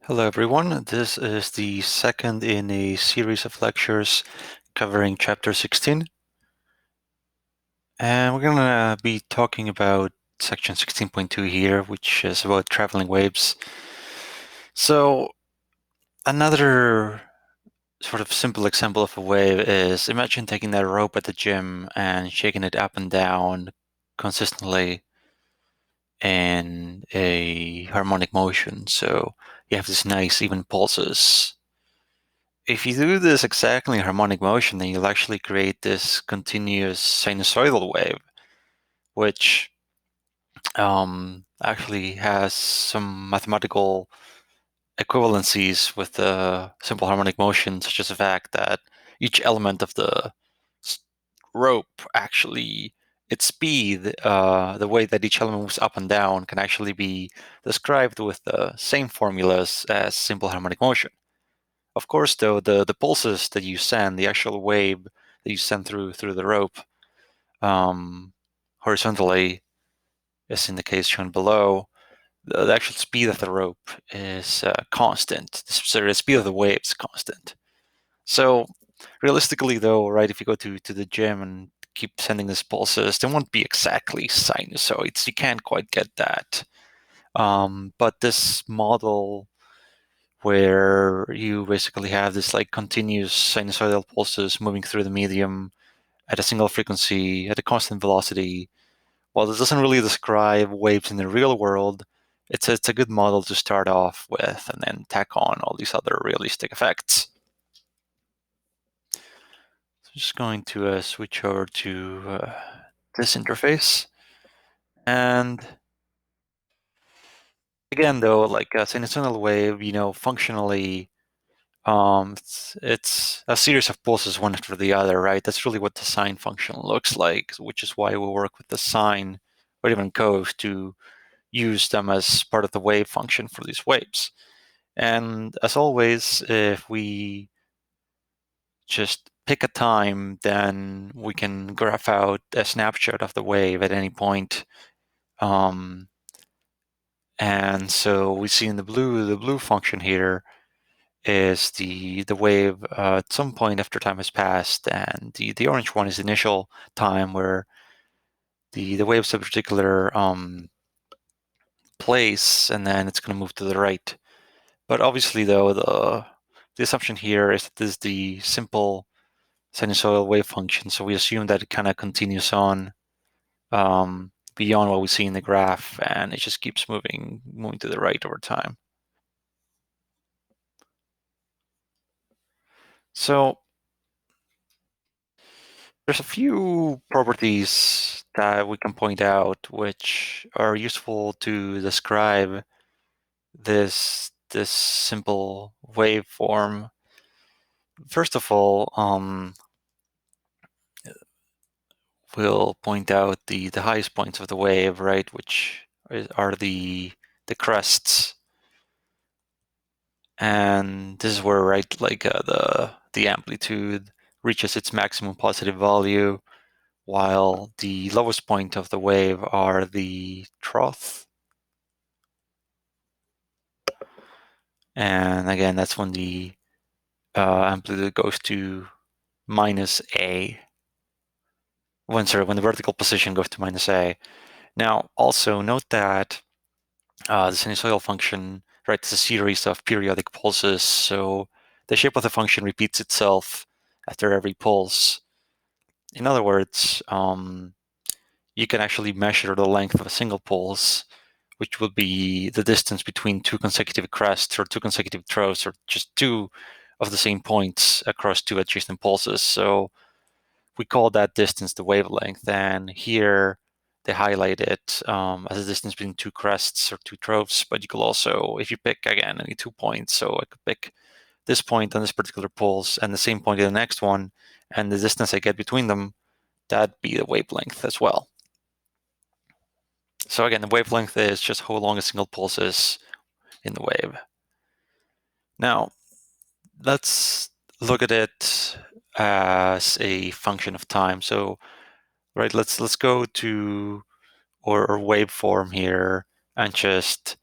Hello, everyone. This is the second in a series of lectures covering Chapter 16. And we're going to be talking about Section 16.2 here, which is about traveling waves. So another sort of simple example of a wave is, imagine taking that rope at the gym and shaking it up and down consistently in a harmonic motion. So you have this nice even pulses. If you do this exactly in harmonic motion, then you'll actually create this continuous sinusoidal wave, which actually has some mathematical equivalencies with the simple harmonic motion, such as the fact that each element of the rope actually, its speed, the way that each element moves up and down, can actually be described with the same formulas as simple harmonic motion. Of course, though, the pulses that you send, the actual wave that you send through the rope, horizontally, as in the case shown below, the actual speed of the rope is constant. The speed of the wave is constant. So realistically, though, right, if you go to the gym and keep sending these pulses, they won't be exactly sinusoids. You can't quite get that. But this model where you basically have this like continuous sinusoidal pulses moving through the medium at a single frequency at a constant velocity. While this doesn't really describe waves in the real world, it's a good model to start off with and then tack on all these other realistic effects. So just going to switch over to this interface. And again, though, like a sinusoidal wave, functionally, it's a series of pulses one after the other, right? That's really what the sine function looks like, which is why we work with the sine or even cos to use them as part of the wave function for these waves. And as always, if we just pick a time, then we can graph out a snapshot of the wave at any point. And so we see in the blue function here is the wave at some point after time has passed, and the orange one is the initial time where the wave's a particular place, and then it's going to move to the right. But obviously, though, the assumption here is that this is the simple sinusoidal wave function, so we assume that it kind of continues on beyond what we see in the graph, and it just keeps moving to the right over time. So there's a few properties that we can point out which are useful to describe this simple waveform. First of all, we'll point out the highest points of the wave, right, which are the crests, and this is where, right, like the amplitude reaches its maximum positive value, while the lowest point of the wave are the trough. And again, that's when the amplitude goes to minus a. When the vertical position goes to minus a. Now, also note that the sinusoidal function, right, is a series of periodic pulses. So the shape of the function repeats itself after every pulse. In other words, you can actually measure the length of a single pulse, which will be the distance between two consecutive crests or two consecutive troughs, or just two of the same points across two adjacent pulses. So we call that distance the wavelength. And here they highlight it as a distance between two crests or two troughs. But you could also, if you pick, again, any 2 points, so I could pick this point on this particular pulse and the same point in the next one, and the distance I get between them, that'd be the wavelength as well. So again, the wavelength is just how long a single pulse is in the wave. Now, let's look at it as a function of time. So, right, let's go to our waveform here and just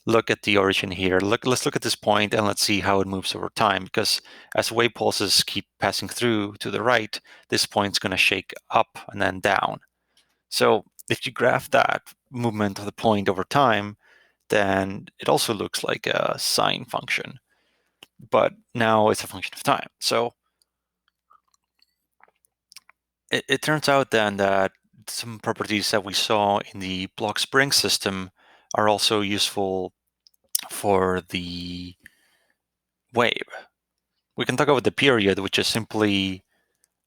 look at the origin here. Let's look at this point and let's see how it moves over time, because as wave pulses keep passing through to the right, this point's going to shake up and then down. So if you graph that movement of the point over time, then it also looks like a sine function, but now it's a function of time. So it turns out then that some properties that we saw in the block spring system are also useful for the wave. We can talk about the period, which is simply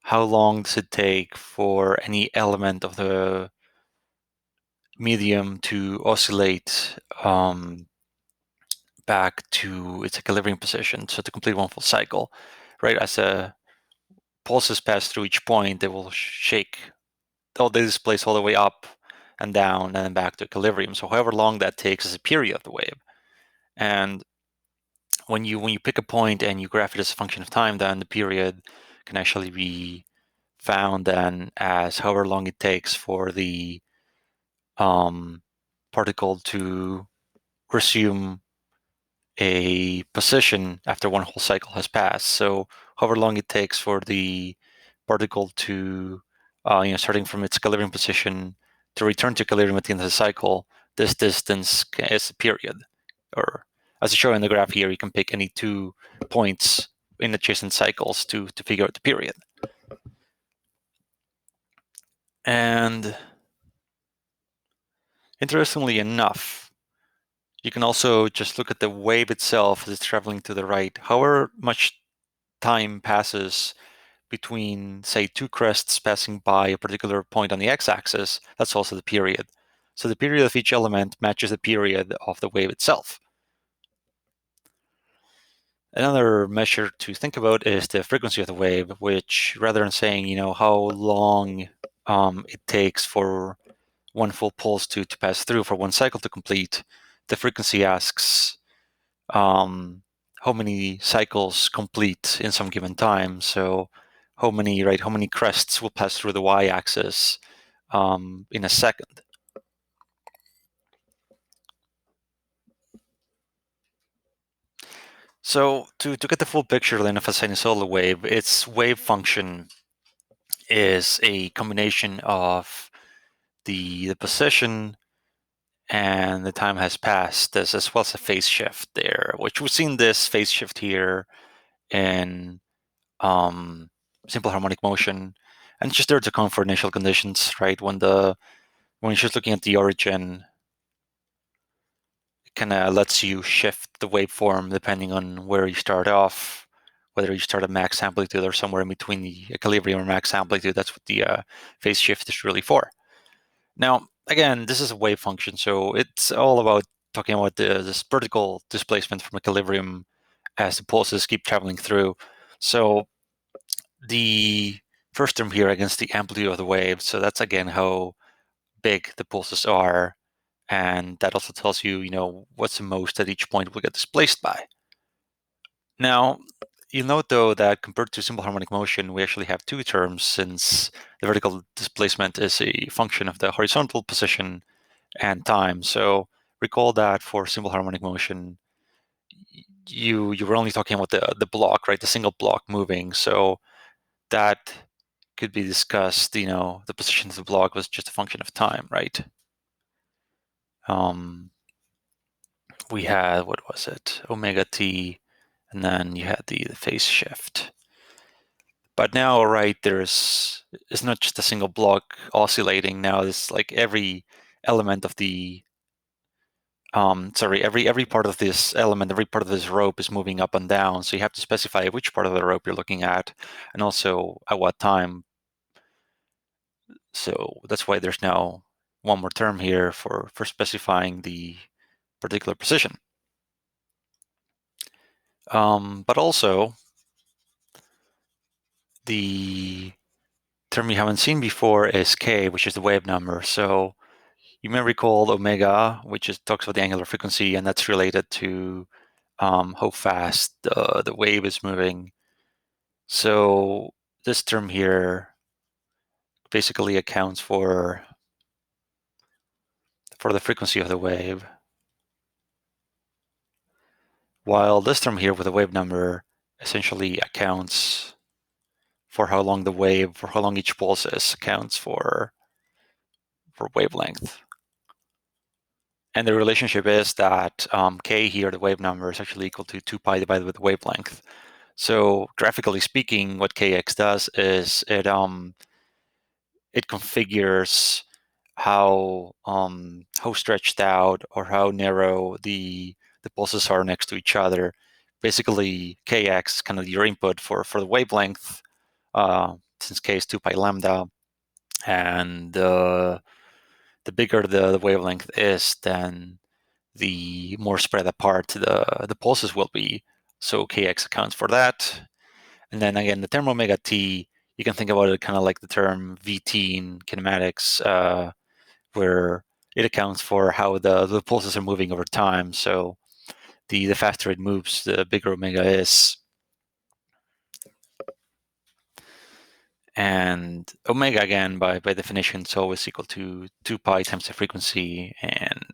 how long does it take for any element of the medium to oscillate back to its equilibrium position, so to complete one full cycle, right? As a pulses pass through each point, they will shake, they displace all the way up and down and then back to equilibrium. So however long that takes is a period of the wave. And when you pick a point and you graph it as a function of time, then the period can actually be found then as however long it takes for the particle to resume a position after one whole cycle has passed. So however long it takes for the particle to, starting from its equilibrium position to return to equilibrium at the end of the cycle, this distance is a period. Or as I show in the graph here, you can pick any 2 points in adjacent cycles to figure out the period. And interestingly enough, you can also just look at the wave itself as it's traveling to the right. However much time passes between, say, 2 crests passing by a particular point on the x-axis, that's also the period. So the period of each element matches the period of the wave itself. Another measure to think about is the frequency of the wave, which rather than saying, how long it takes for one full pulse to pass through, for one cycle to complete, the frequency asks how many cycles complete in some given time. So how many crests will pass through the y-axis in a second. So to get the full picture then of a sinusoidal wave, its wave function is a combination of the position and the time has passed, as well as a phase shift there, which we've seen this phase shift here in simple harmonic motion, and it's just there to account for initial conditions, right? When you're just looking at the origin, it kind of lets you shift the waveform depending on where you start off, whether you start at max amplitude or somewhere in between the equilibrium or max amplitude. That's what the phase shift is really for. Now, again, this is a wave function, so it's all about talking about this vertical displacement from equilibrium as the pulses keep traveling through. So the first term here against the amplitude of the wave, so that's again how big the pulses are, and that also tells you, what's the most that each point will get displaced by. Now, you'll note though that compared to simple harmonic motion, we actually have 2 terms, since the vertical displacement is a function of the horizontal position and time. So recall that for simple harmonic motion, you were only talking about the block, right? The single block moving. So that could be discussed, the position of the block was just a function of time, right? We had, what was it, omega t, and then you had the phase shift. But now, right, it's not just a single block oscillating. Now it's like every element of the every part of this element, every part of this rope is moving up and down. So you have to specify which part of the rope you're looking at, and also at what time. So that's why there's now one more term here for specifying the particular position. But also, the term you haven't seen before is k, which is the wave number. So you may recall omega, which talks about the angular frequency, and that's related to how fast the wave is moving. So this term here basically accounts for the frequency of the wave. while this term here with the wave number essentially accounts for how long the wave, for how long each pulse is, accounts for wavelength. And the relationship is that k here, the wave number, is actually equal to 2 pi divided with the wavelength. So graphically speaking, what kx does is it configures how stretched out or how narrow the pulses are next to each other. Basically, kx is kind of your input for the wavelength, since k is 2 pi lambda, and the bigger the wavelength is, then the more spread apart the pulses will be. So kx accounts for that. And then again, the term omega t, you can think about it kind of like the term vt in kinematics, where it accounts for how the pulses are moving over time. So the faster it moves, the bigger omega is. And omega, again, by definition, is always equal to 2 pi times the frequency and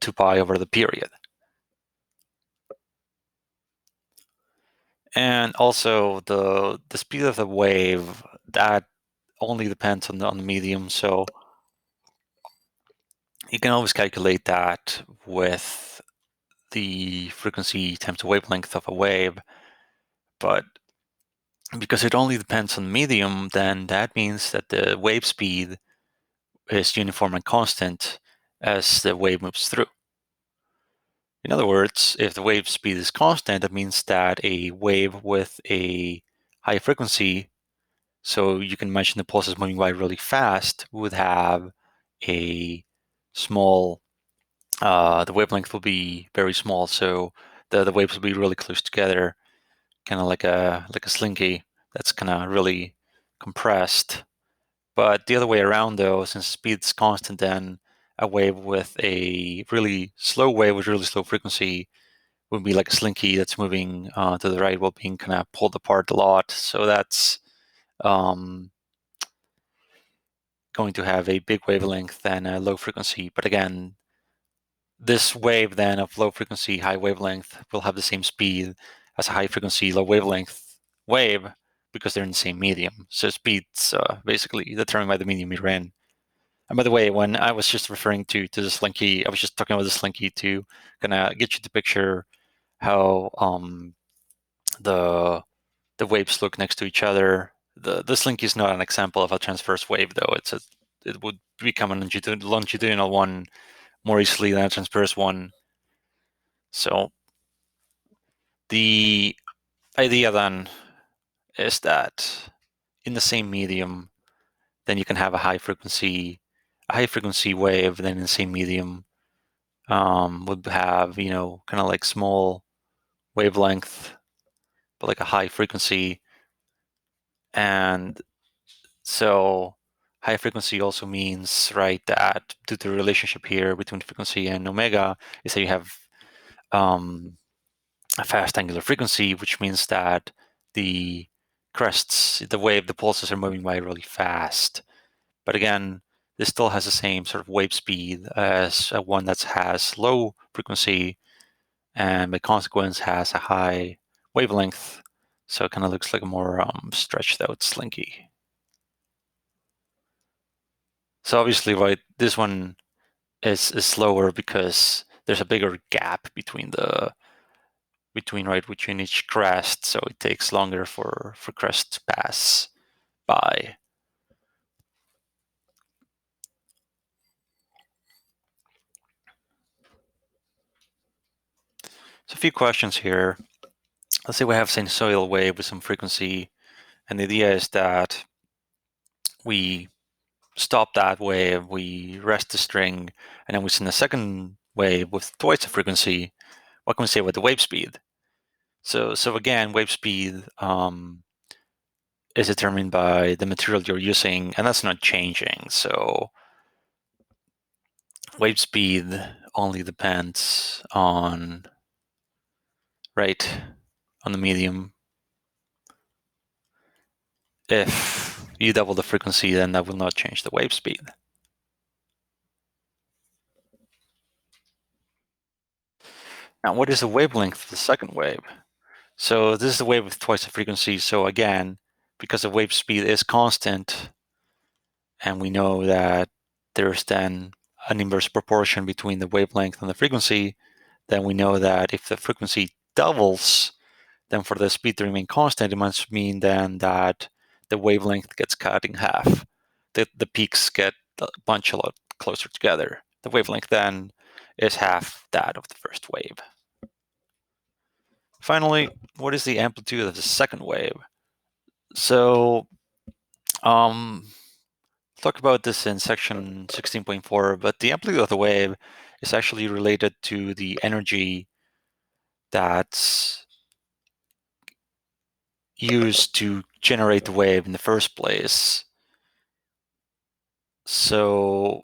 2 pi over the period. And also the speed of the wave, that only depends on the medium. So you can always calculate that with the frequency times the wavelength of a wave. But because it only depends on the medium, then that means that the wave speed is uniform and constant as the wave moves through. In other words, if the wave speed is constant, that means that a wave with a high frequency, so you can imagine the pulses moving by really fast, would have a small, the wavelength will be very small, so the waves will be really close together, kind of like a slinky that's kind of really compressed. But the other way around, though, since speed's constant, then a wave with a really slow wave with really slow frequency would be like a slinky that's moving to the right while being kind of pulled apart a lot. So that's going to have a big wavelength and a low frequency. But again, this wave then of low frequency, high wavelength will have the same speed as a high frequency, low wavelength wave because they're in the same medium. So speed's basically determined by the medium you're in. And by the way, when I was just referring to the slinky, I was just talking about the slinky to kind of get you to picture how the waves look next to each other. The slinky is not an example of a transverse wave, though. It would become a longitudinal one more easily than a transverse one. So the idea then is that in the same medium, then you can have a high frequency wave. Then in the same medium, would have kind of like small wavelength, but like a high frequency. And so high frequency also means, right, that due to the relationship here between frequency and omega, is that you have a fast angular frequency, which means that the crests, the pulses are moving by really fast. But again, this still has the same sort of wave speed as one that has low frequency, and by consequence has a high wavelength. So it kind of looks like a more stretched out slinky. So obviously, right, this one is slower because there's a bigger gap between each crest, so it takes longer for crests to pass by. So a few questions here. Let's say we have a sinusoidal wave with some frequency, and the idea is that we stop that wave, we rest the string, and then we send a second wave with twice the frequency. What can we say about the wave speed? So again, wave speed is determined by the material you're using, and that's not changing. So wave speed only depends on the medium. If you double the frequency, then that will not change the wave speed. Now, what is the wavelength of the second wave? So this is the wave with twice the frequency. So again, because the wave speed is constant, and we know that there's then an inverse proportion between the wavelength and the frequency, then we know that if the frequency doubles, then for the speed to remain constant, it must mean then that the wavelength gets cut in half. The peaks get a lot closer together. The wavelength then is half that of the first wave. Finally, what is the amplitude of the second wave? So, talk about this in section 16.4, but the amplitude of the wave is actually related to the energy that's used to generate the wave in the first place. So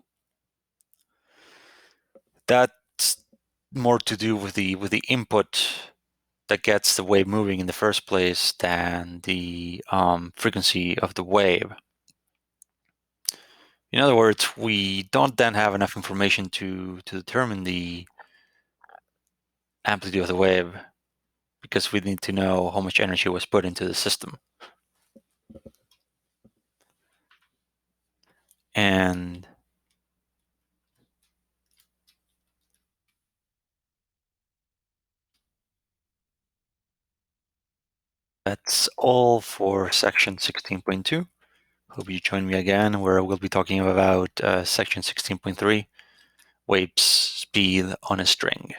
that's more to do with the input that gets the wave moving in the first place than the frequency of the wave. In other words, we don't then have enough information to determine the amplitude of the wave because we need to know how much energy was put into the system. And that's all for section 16.2. Hope you join me again, where we'll be talking about section 16.3, wave speed on a string.